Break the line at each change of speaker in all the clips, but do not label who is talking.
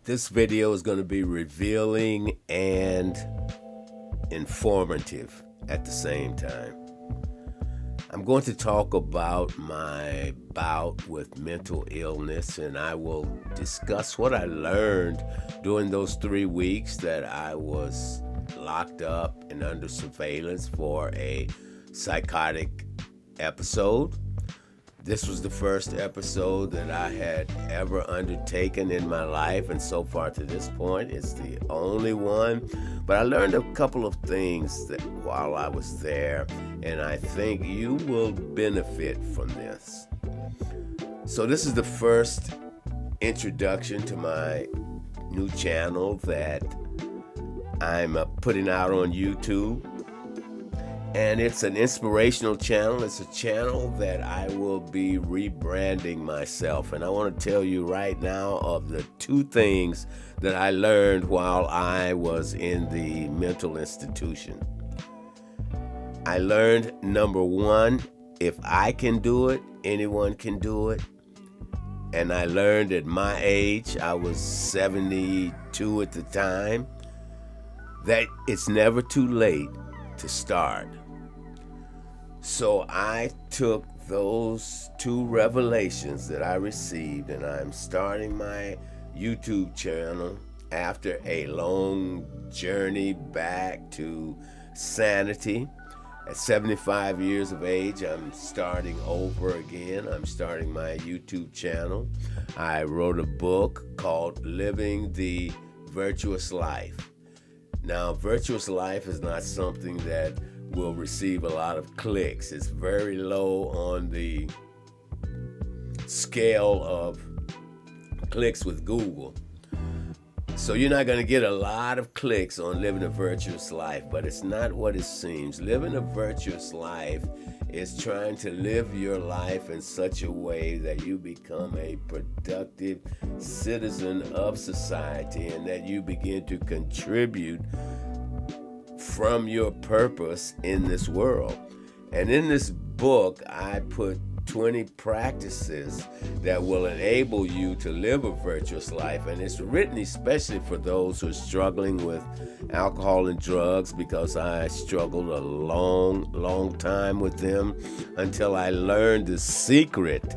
This video is going to be revealing and informative at the same time. I'm going to talk about my bout with mental illness, and I will discuss what I learned during those 3 weeks that I was locked up and under surveillance for a psychotic episode. This was the first episode that I had ever undertaken in my life, and so far to this point, it's the only one. But I learned a couple of things that while I was there, and I think you will benefit from this. So this is the first introduction to my new channel that I'm putting out on YouTube. And it's an inspirational channel. It's a channel that I will be rebranding myself. And I want to tell you right now of the 2 things that I learned while I was in the mental institution. I learned, number 1, if I can do it, anyone can do it. And I learned at my age, I was 72 at the time, that it's never too late to start. So I took those 2 revelations that I received, and I'm starting my YouTube channel after a long journey back to sanity. At 75 years of age, I'm starting over again. I'm starting my YouTube channel. I wrote a book called Living the Virtuous Life. Now, virtuous life is not something that will receive a lot of clicks. It's very low on the scale of clicks with Google. So you're not going to get a lot of clicks on living a virtuous life, but it's not what it seems. Living a virtuous life is trying to live your life in such a way that you become a productive citizen of society and that you begin to contribute from your purpose in this world. And in this book, I put 20 practices that will enable you to live a virtuous life. And it's written especially for those who are struggling with alcohol and drugs, because I struggled a long time with them until I learned the secret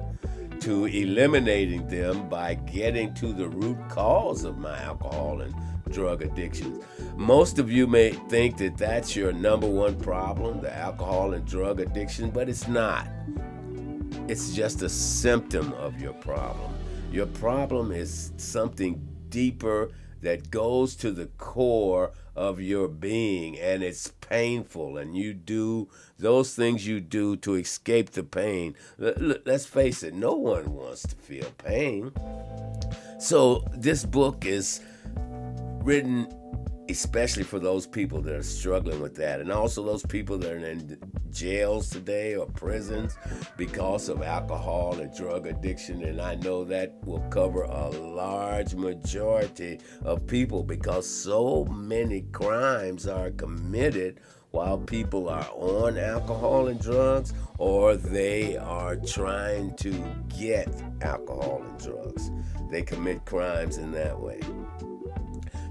to eliminating them by getting to the root cause of my alcohol and drug addictions. Most of you may think that that's your number 1 problem, the alcohol and drug addiction, but it's not. It's just a symptom of your problem. Your problem is something deeper that goes to the core of your being, and it's painful, and you do those things you do to escape the pain. Let's face it, no one wants to feel pain. So this book is written especially for those people that are struggling with that, and also those people that are in jails today or prisons because of alcohol and drug addiction. And I know that will cover a large majority of people, because so many crimes are committed while people are on alcohol and drugs, or they are trying to get alcohol and drugs. They commit crimes in that way.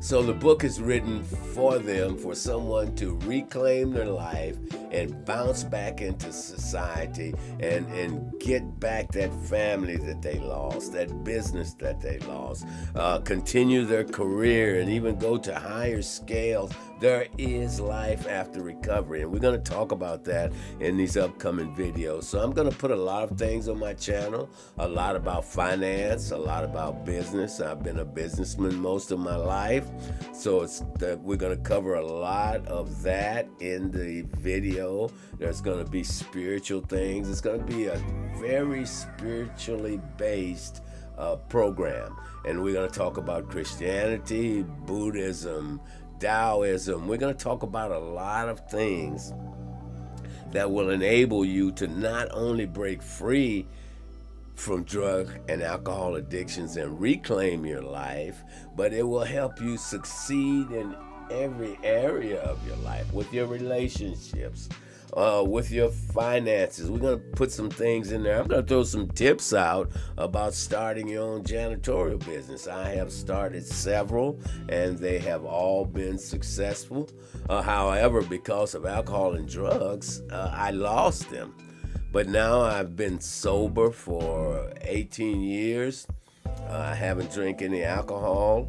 So the book is written for them, for someone to reclaim their life and bounce back into society and get back that family that they lost, that business that they lost, continue their career, and even go to higher scales. There is life after recovery, and we're going to talk about that in these upcoming videos. So I'm going to put a lot of things on my channel, a lot about finance, a lot about business. I've been a businessman most of my life, so we're going to cover a lot of that in the video. There's going to be spiritual things. It's going to be a very spiritually based program, and we're going to talk about Christianity, Buddhism, Taoism. We're going to talk about a lot of things that will enable you to not only break free from drug and alcohol addictions and reclaim your life, but it will help you succeed in every area of your life, with your relationships, with your finances. We're going to put some things in there. I'm going to throw some tips out about starting your own janitorial business. I have started several, and they have all been successful. However, because of alcohol and drugs, I lost them. But now I've been sober for 18 years. I haven't drank any alcohol,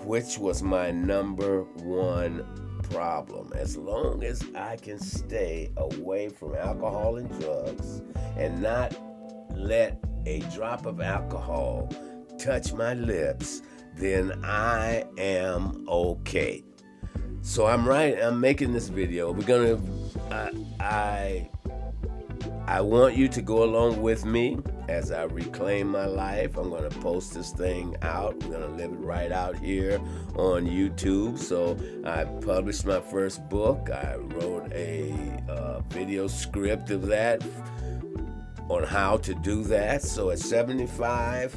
which was my number one problem. As long as I can stay away from alcohol and drugs and not let a drop of alcohol touch my lips, then I am okay. So I'm making this video. I want you to go along with me as I reclaim my life. I'm going to post this thing out. We're going to live it right out here on YouTube. So I published my first book. I wrote a video script of that on how to do that. So at 75,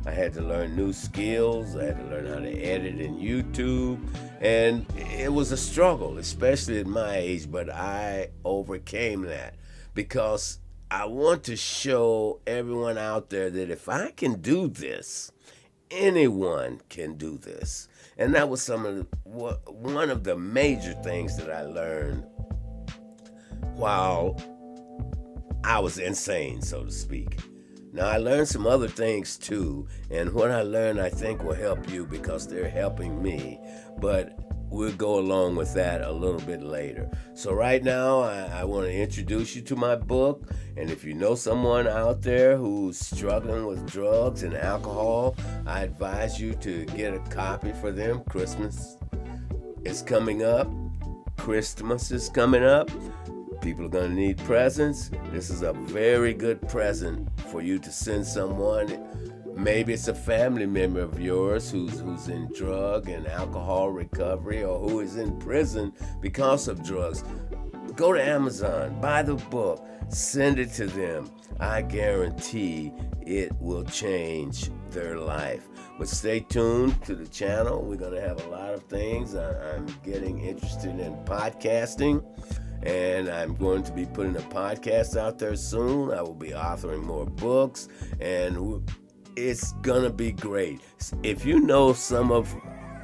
I had to learn new skills. I had to learn how to edit in YouTube. And it was a struggle, especially at my age, but I overcame that because I want to show everyone out there that if I can do this, anyone can do this. And that was one of the major things that I learned while I was insane, so to speak. Now, I learned some other things too, and what I learned I think will help you because they're helping me, but we'll go along with that a little bit later. So right now, I want to introduce you to my book, and if you know someone out there who's struggling with drugs and alcohol, I advise you to get a copy for them. Christmas is coming up. People are going to need presents. This is a very good present for you to send someone. Maybe it's a family member of yours who's in drug and alcohol recovery or who is in prison because of drugs. Go to Amazon, buy the book, send it to them. I guarantee it will change their life. But stay tuned to the channel. We're going to have a lot of things. I'm getting interested in podcasting. And I'm going to be putting a podcast out there soon. I will be authoring more books, and it's going to be great. If you know some of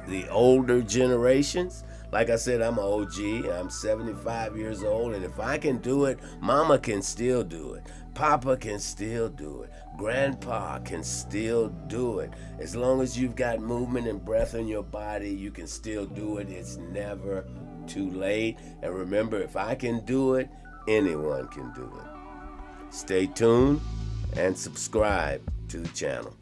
the older generations, like I said, I'm an OG. I'm 75 years old, and if I can do it, Mama can still do it. Papa can still do it. Grandpa can still do it. As long as you've got movement and breath in your body, you can still do it. It's never too late. And remember, if I can do it, anyone can do it. Stay tuned and subscribe to the channel.